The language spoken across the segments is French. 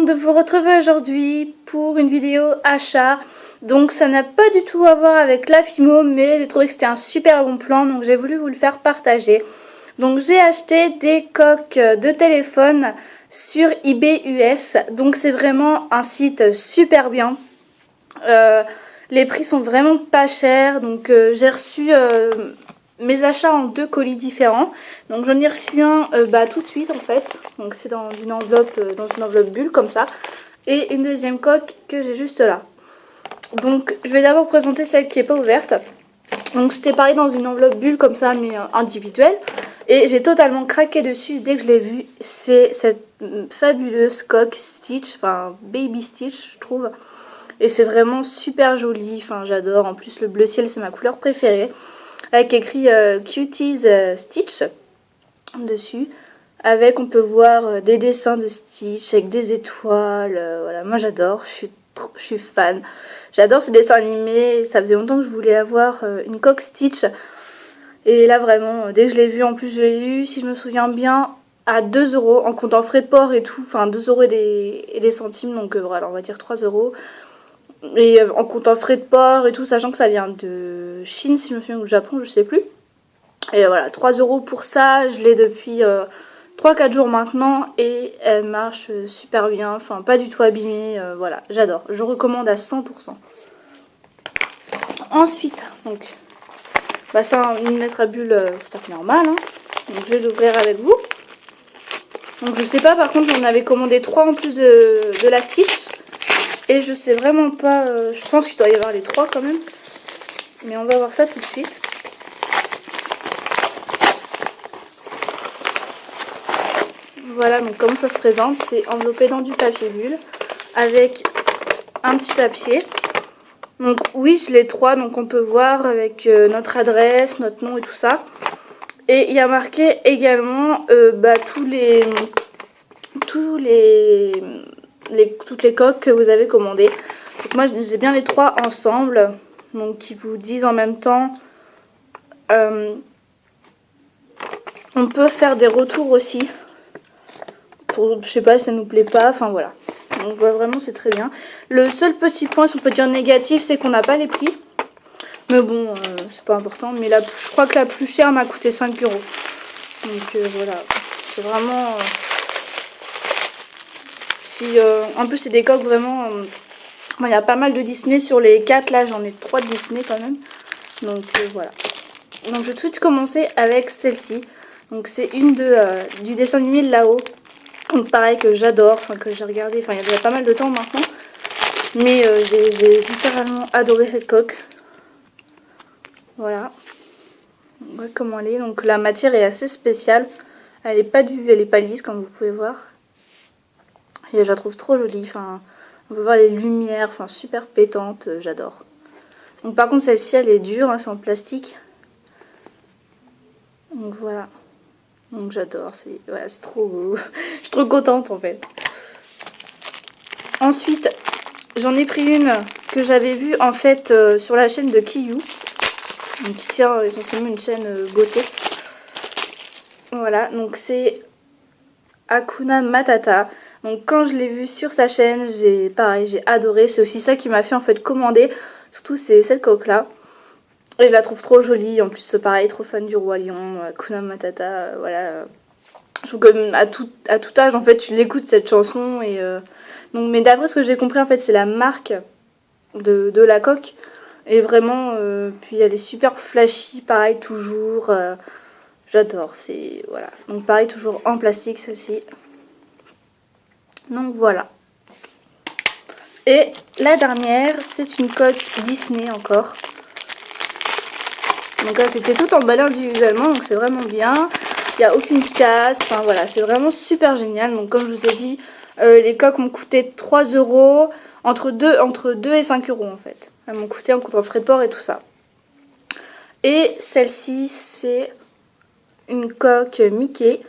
contente de vous retrouver aujourd'hui pour une vidéo achat. Donc ça n'a pas du tout à voir avec la Fimo, mais j'ai trouvé que c'était un super bon plan, donc j'ai voulu vous le faire partager. Donc j'ai acheté des coques de téléphone sur eBay US, donc c'est vraiment un site super bien. Les prix sont vraiment pas chers, donc j'ai reçu mes achats en 2 colis différents. Donc j'en ai reçu un tout de suite en fait, donc c'est dans une enveloppe bulle comme ça, et une deuxième coque que j'ai juste là. Donc je vais d'abord présenter celle qui est pas ouverte. Donc c'était pareil dans une enveloppe bulle comme ça, mais individuelle, et j'ai totalement craqué dessus dès que je l'ai vue. C'est cette fabuleuse coque Stitch, enfin Baby Stitch je trouve, et c'est vraiment super joli, enfin j'adore. En plus le bleu ciel c'est ma couleur préférée, avec écrit Cuties Stitch dessus, avec on peut voir des dessins de Stitch avec des étoiles, voilà, moi j'adore, je suis fan, j'adore ces dessins animés. Ça faisait longtemps que je voulais avoir une coque Stitch, et là vraiment dès que je l'ai vu, en plus je l'ai eu, si je me souviens bien, à 2 € en comptant frais de port et tout, enfin 2 € et des centimes, donc voilà, on va dire 3 €. Et en comptant frais de port et tout, sachant que ça vient de Chine si je me souviens, ou du Japon, je sais plus. Et voilà, 3 € pour ça, je l'ai depuis 3-4 jours maintenant, et elle marche super bien, enfin pas du tout abîmée, voilà, j'adore, je recommande à 100%. Ensuite, donc, c'est une lettre à bulle tout à fait normale, hein. Donc je vais l'ouvrir avec vous. Donc je sais pas, par contre j'en avais commandé 3 en plus de la Stitch, et je sais vraiment pas, je pense qu'il doit y avoir les 3 quand même, mais on va voir ça tout de suite. Voilà donc comment ça se présente, c'est enveloppé dans du papier bulle avec un petit papier. Donc oui, je l'ai 3, donc on peut voir avec notre adresse, notre nom et tout ça. Et il y a marqué également toutes les coques que vous avez commandées. Donc moi j'ai bien les 3 ensemble, donc qui vous disent en même temps on peut faire des retours aussi. Je sais pas si ça nous plaît pas, enfin voilà. Donc vraiment c'est très bien. Le seul petit point, si on peut dire négatif, c'est qu'on n'a pas les prix. Mais bon, c'est pas important. Mais je crois que la plus chère m'a coûté 5 €. Donc voilà, c'est vraiment... en plus c'est des coques vraiment... il y a pas mal de Disney sur les 4, là j'en ai 3 de Disney quand même. Donc voilà. Donc je vais tout de suite commencer avec celle-ci. Donc c'est une du dessin animé de là-haut. Donc pareil, que j'adore, enfin que j'ai regardé, enfin il y a déjà pas mal de temps maintenant, mais j'ai littéralement adoré cette coque. Voilà, on voit comment elle est. Donc la matière est assez spéciale, elle est pas lisse comme vous pouvez voir, et je la trouve trop jolie. Enfin on peut voir les lumières, enfin super pétante, j'adore. Donc par contre celle-ci elle est dure, hein, c'est en plastique, donc voilà. Donc j'adore, c'est trop beau. Je suis trop contente en fait. Ensuite, j'en ai pris une que j'avais vue en fait sur la chaîne de Kiyu. Donc qui tient essentiellement une chaîne beauté. Voilà, donc c'est Hakuna Matata. Donc quand je l'ai vue sur sa chaîne, j'ai adoré. C'est aussi ça qui m'a fait en fait commander. Surtout c'est cette coque là. Et je la trouve trop jolie, en plus pareil, trop fan du Roi Lion, Hakuna Matata, voilà. Je trouve que à tout âge en fait tu l'écoutes cette chanson, et donc, mais d'après ce que j'ai compris en fait c'est la marque de la coque, et vraiment puis elle est super flashy, pareil toujours, j'adore, c'est voilà. Donc pareil toujours en plastique celle-ci. Donc voilà. Et la dernière c'est une coque Disney encore. Donc là c'était tout emballé individuellement, donc c'est vraiment bien. Il n'y a aucune casse, enfin voilà, c'est vraiment super génial. Donc comme je vous ai dit, les coques m'ont coûté 3 €, entre 2 et 5 € en fait. Elles m'ont coûté en comptant frais de port et tout ça. Et celle-ci c'est une coque Mickey.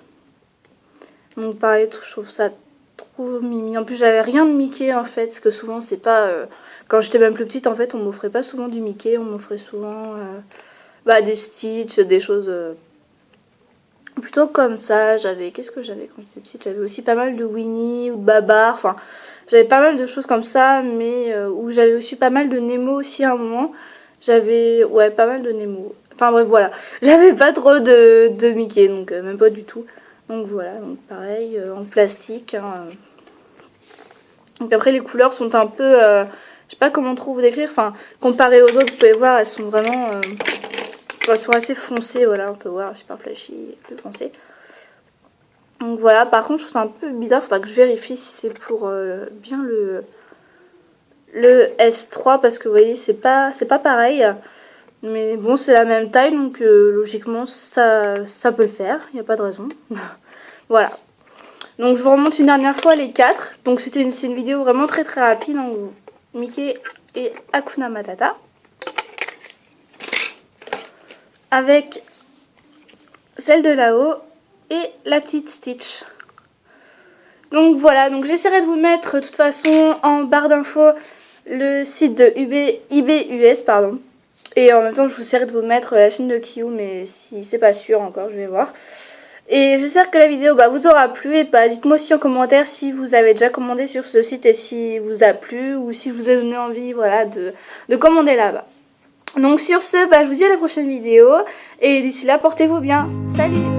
Donc pareil, je trouve ça trop mimi. En plus j'avais rien de Mickey en fait, parce que souvent c'est pas... quand j'étais même plus petite en fait on m'offrait pas souvent du Mickey, on m'offrait souvent... des Stitch, des choses plutôt comme ça. J'avais, qu'est-ce que j'avais quand j'étais petite? J'avais aussi pas mal de Winnie ou de Babar, enfin j'avais pas mal de choses comme ça, mais où j'avais aussi pas mal de Nemo aussi à un moment. J'avais, ouais, pas mal de Nemo. Enfin bref, voilà. J'avais pas trop de Mickey, donc même pas du tout. Donc voilà, donc pareil, en plastique. Hein. Donc après les couleurs sont un peu, je sais pas comment trop vous décrire. Enfin, comparé aux autres, vous pouvez voir, elles sont vraiment, elles sont assez foncées. Voilà, on peut voir, super flashy, plus foncé. Donc voilà, par contre je trouve ça un peu bizarre, faudra que je vérifie si c'est pour bien le S3 parce que vous voyez c'est pas pareil. Mais bon c'est la même taille donc logiquement ça peut le faire, il n'y a pas de raison. Voilà. Donc je vous remonte une dernière fois les 4. Donc c'est une vidéo vraiment très rapide. Donc, Mickey et Hakuna Matata. Avec celle de là-haut et la petite Stitch. Donc voilà, donc j'essaierai de vous mettre de toute façon en barre d'infos le site de IBUS, pardon. Et en même temps, je vous essaierai de vous mettre la chaîne de Kiyu, mais si c'est pas sûr encore, je vais voir. Et j'espère que la vidéo vous aura plu. Et dites-moi aussi en commentaire si vous avez déjà commandé sur ce site et si vous a plu ou si vous a donné envie voilà, de commander là-bas. Donc sur ce, je vous dis à la prochaine vidéo. Et d'ici là, portez-vous bien. Salut!